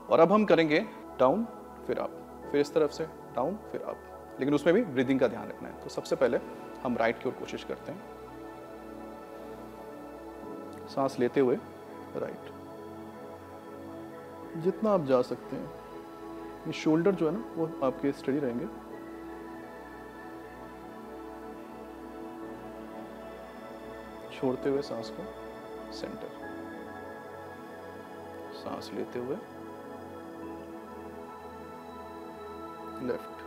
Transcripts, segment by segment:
और अब हम करेंगे डाउन फिर अप, फिर इस तरफ से डाउन फिर अप, लेकिन उसमें भी ब्रीदिंग का ध्यान रखना है। तो सबसे पहले हम राइट की ओर कोशिश करते हैं, सांस लेते हुए राइट, जितना आप जा सकते हैं। ये शोल्डर जो है ना वो आपके स्टडी रहेंगे। छोड़ते हुए सांस को सेंटर, सांस लेते हुए लेफ्ट,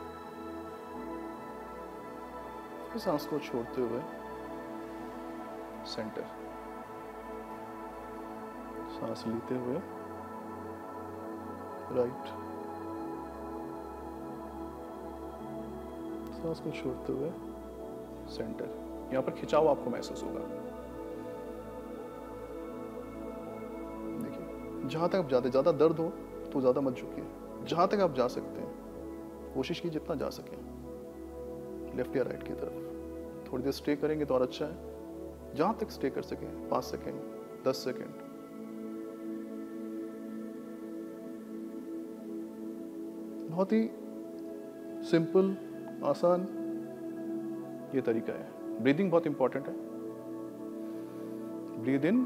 फिर सांस को छोड़ते हुए सेंटर, सांस लेते हुए राइट, सांस को छोड़ते हुए सेंटर। यहां पर खिंचाव आपको महसूस होगा। देखिए, जहां तक आप जाते, ज्यादा दर्द हो तो ज्यादा मत झुकिए, जहां तक आप जा सकते हैं कोशिश कीजिए जितना जा सके, लेफ्ट या राइट की तरफ। थोड़ी देर स्टे करेंगे तो और अच्छा है, जहां तक स्टे कर सके, 5 सेकेंड, 10 सेकेंड। बहुत ही सिंपल, आसान ये तरीका है। ब्रीदिंग बहुत इंपॉर्टेंट है। Breathe in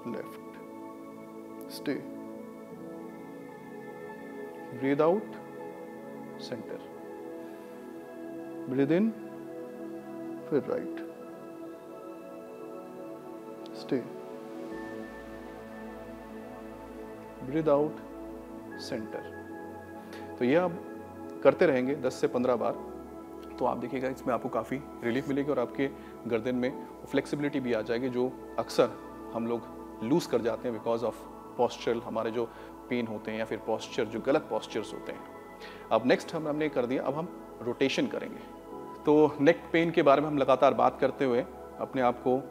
left, stay, breathe out centre, breathe in फिर right, stay, breathe out centre. तो ये आप करते रहेंगे 10 से 15 बार, तो आप देखिएगा इसमें आपको काफ़ी रिलीफ मिलेगी और आपके गर्दन में फ्लेक्सिबिलिटी भी आ जाएगी, जो अक्सर हम लोग लूज कर जाते हैं बिकॉज ऑफ पॉस्चरल, हमारे जो पेन होते हैं या फिर पॉस्चर जो गलत पॉस्चर्स होते हैं। अब नेक्स्ट हमने कर दिया, अब हम रोटेशन करेंगे। तो नेक पेन के बारे में हम लगातार बात करते हुए अपने आप को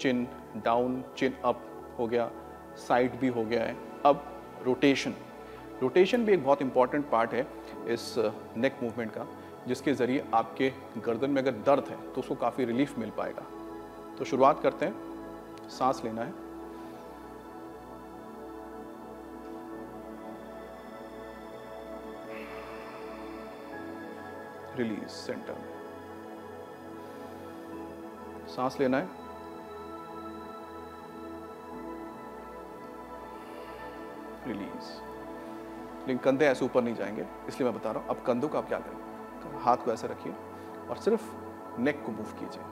चिन डाउन, चिन अप हो गया, साइड भी हो गया है। अब रोटेशन, रोटेशन भी एक बहुत इंपॉर्टेंट पार्ट है इस नेक मूवमेंट का, जिसके ज़रिए आपके गर्दन में अगर दर्द है तो उसको काफ़ी रिलीफ मिल पाएगा। तो शुरुआत करते हैं, सांस लेना है, रिलीज सेंटर में, सांस लेना है, रिलीज। लेकिन कंधे ऐसे ऊपर नहीं जाएंगे, इसलिए मैं बता रहा हूं। अब कंधों का आप क्या करें, हाथ को ऐसे रखिए और सिर्फ नेक को मूव कीजिए।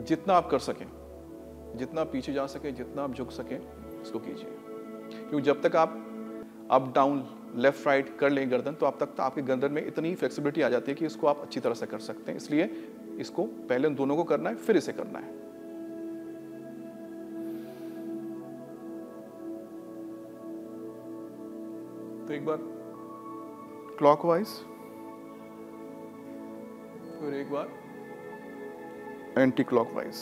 जितना आप कर सकें, जितना पीछे जा सके, जितना आप झुक सके, इसको कीजिए। क्योंकि जब तक आप अप डाउन लेफ्ट राइट कर लें गर्दन, तो आप तक तो आपके गर्दन में इतनी फ्लेक्सिबिलिटी आ जाती है कि इसको आप अच्छी तरह से कर सकते हैं। इसलिए इसको पहले उन दोनों को करना है, फिर इसे करना है। तो एक बार क्लॉकवाइज, फिर एक बार एंटी क्लॉकवाइज।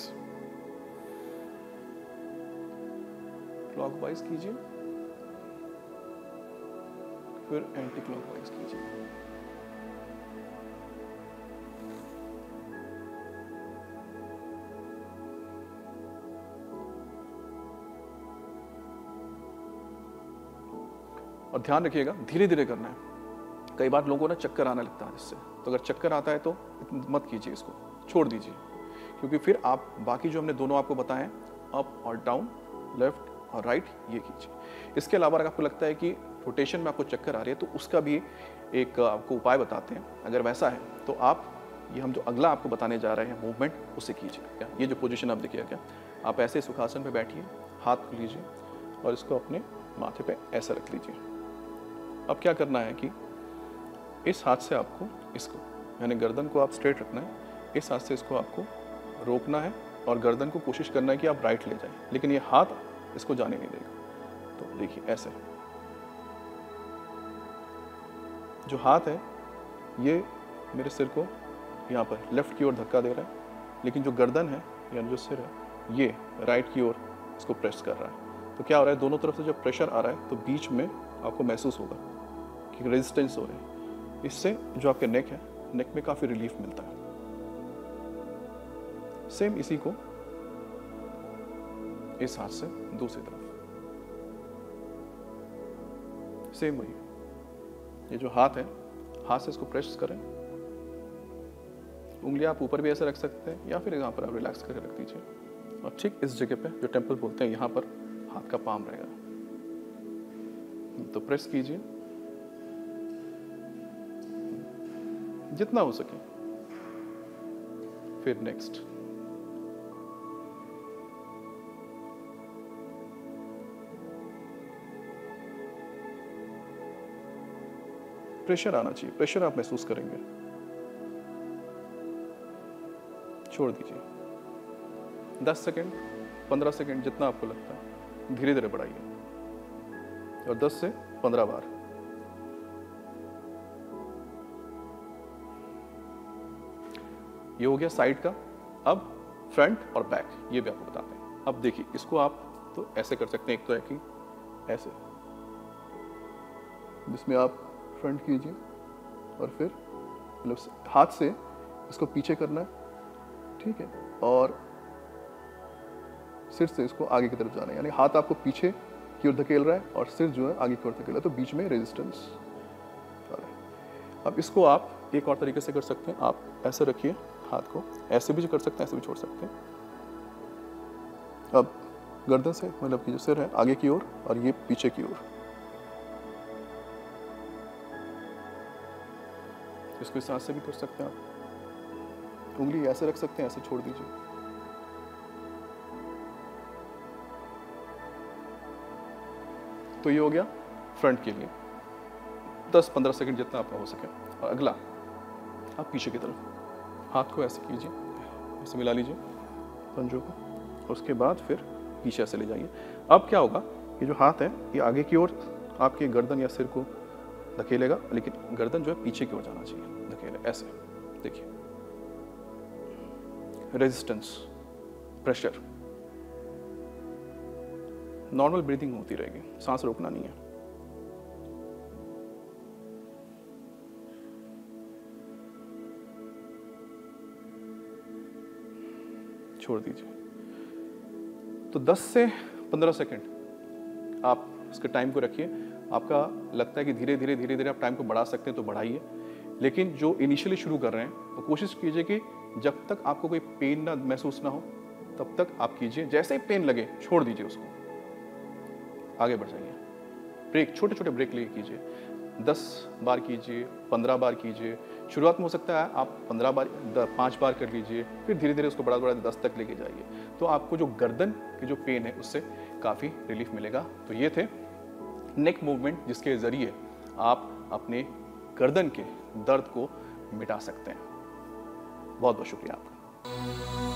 क्लॉकवाइज कीजिए, फिर एंटी क्लॉकवाइज कीजिए। और ध्यान रखिएगा, धीरे धीरे करना है। कई बार लोगों को ना चक्कर आने लगता है इससे, तो अगर चक्कर आता है तो मत कीजिए, इसको छोड़ दीजिए। क्योंकि फिर आप बाकी जो हमने दोनों आपको बताए हैं, अप और डाउन, लेफ्ट और राइट, ये कीजिए। इसके अलावा अगर आपको लगता है कि रोटेशन में आपको चक्कर आ रही है, तो उसका भी एक आपको उपाय बताते हैं। अगर वैसा है तो आप ये हम जो अगला आपको बताने जा रहे हैं मूवमेंट, उसे कीजिए। ये जो पोजीशन आप देखिए, क्या आप ऐसे सुखासन पे बैठिए, हाथ को लीजिए और इसको अपने माथे पे ऐसा रख लीजिए। अब क्या करना है कि इस हाथ से आपको इसको, यानी गर्दन को आप स्ट्रेट रखना है, इस हाथ से इसको आपको रोकना है और गर्दन को कोशिश करना है कि आप राइट ले जाएं, लेकिन ये हाथ इसको जाने नहीं देगा। तो देखिए ऐसे, जो हाथ है ये मेरे सिर को यहाँ पर लेफ्ट की ओर धक्का दे रहा है, लेकिन जो गर्दन है यानी जो सिर है ये राइट की ओर इसको प्रेस कर रहा है। तो क्या हो रहा है, दोनों तरफ से जब प्रेशर आ रहा है तो बीच में आपको महसूस होगा कि रेजिस्टेंस हो रही है। इससे जो आपके नेक है, नेक में काफ़ी रिलीफ मिलता है। सेम इसी को इस हाथ से दूसरी तरफ, सेम वही, ये जो हाथ है, हाथ से इसको प्रेस करें। उंगलियां आप ऊपर भी ऐसे रख सकते हैं या फिर यहाँ पर आप रिलैक्स करके रख दीजिए, और ठीक इस जगह पे जो टेम्पल बोलते हैं यहाँ पर हाथ का पाम रहेगा। तो प्रेस कीजिए जितना हो सके। फिर नेक्स्ट, प्रेशर आना चाहिए, प्रेशर आप महसूस करेंगे। छोड़ दीजिए 10 सेकेंड 15 सेकेंड जितना आपको लगता है, धीरे धीरे बढ़ाइए और 10 से 15 बार। ये हो गया साइड का। अब फ्रंट और बैक ये भी आपको बताते हैं। अब देखिए, इसको आप तो ऐसे कर सकते हैं, एक तो है कि ऐसे, जिसमें आप फ्रंट कीजिए और फिर मतलब हाथ से इसको पीछे करना है, ठीक है, और सिर से इसको आगे की तरफ जाना है। यानी हाथ आपको पीछे की ओर धकेल रहा है और सिर जो है आगे की ओर धकेल रहा है, तो बीच में रेजिस्टेंस आ रहा है। अब इसको आप एक और तरीके से कर सकते हैं। आप ऐसे रखिए हाथ को, ऐसे भी कर सकते हैं, ऐसे भी छोड़ सकते हैं। अब गर्दन से मतलब कि जो सिर है आगे की ओर और ये पीछे की ओर, इसको इस हाथ से भी कर सकते हैं आप। उंगली ऐसे रख सकते हैं, ऐसे छोड़ दीजिए। तो ये हो गया फ्रंट के लिए 10-15 सेकंड जितना आपका हो सके। और अगला, आप पीछे की तरफ हाथ को ऐसे कीजिए, ऐसे मिला लीजिए पंजों को, और उसके बाद फिर पीछे ऐसे ले जाइए। अब क्या होगा, ये जो हाथ है ये आगे की ओर आपके गर्दन या सिर को धकेलेगा, लेकिन गर्दन जो है पीछे की ओर जाना चाहिए, धकेले ऐसे। देखिए, रेजिस्टेंस, प्रेशर, नॉर्मल ब्रीदिंग होती रहेगी, सांस रोकना नहीं है। छोड़ दीजिए। तो 10 से 15 सेकंड आप इसके टाइम को रखिए। आपका लगता है कि धीरे धीरे आप टाइम को बढ़ा सकते हैं तो बढ़ाइए, लेकिन जो इनिशियली शुरू कर रहे हैं तो कोशिश कीजिए कि जब तक आपको कोई पेन ना महसूस ना हो तब तक आप कीजिए। जैसे ही पेन लगे छोड़ दीजिए उसको, आगे बढ़ जाइए। ब्रेक, छोटे छोटे ब्रेक लेके कीजिए। 10 बार कीजिए, 15 बार कीजिए। शुरुआत में हो सकता है आप 15 बार 5 बार कर लीजिए, फिर धीरे धीरे उसको बढ़ा 10 तक लेके जाइए। तो आपको जो गर्दन की जो पेन है उससे काफ़ी रिलीफ मिलेगा। तो ये थे नेक मूवमेंट, जिसके ज़रिए आप अपने गर्दन के दर्द को मिटा सकते हैं। बहुत बहुत शुक्रिया आपका।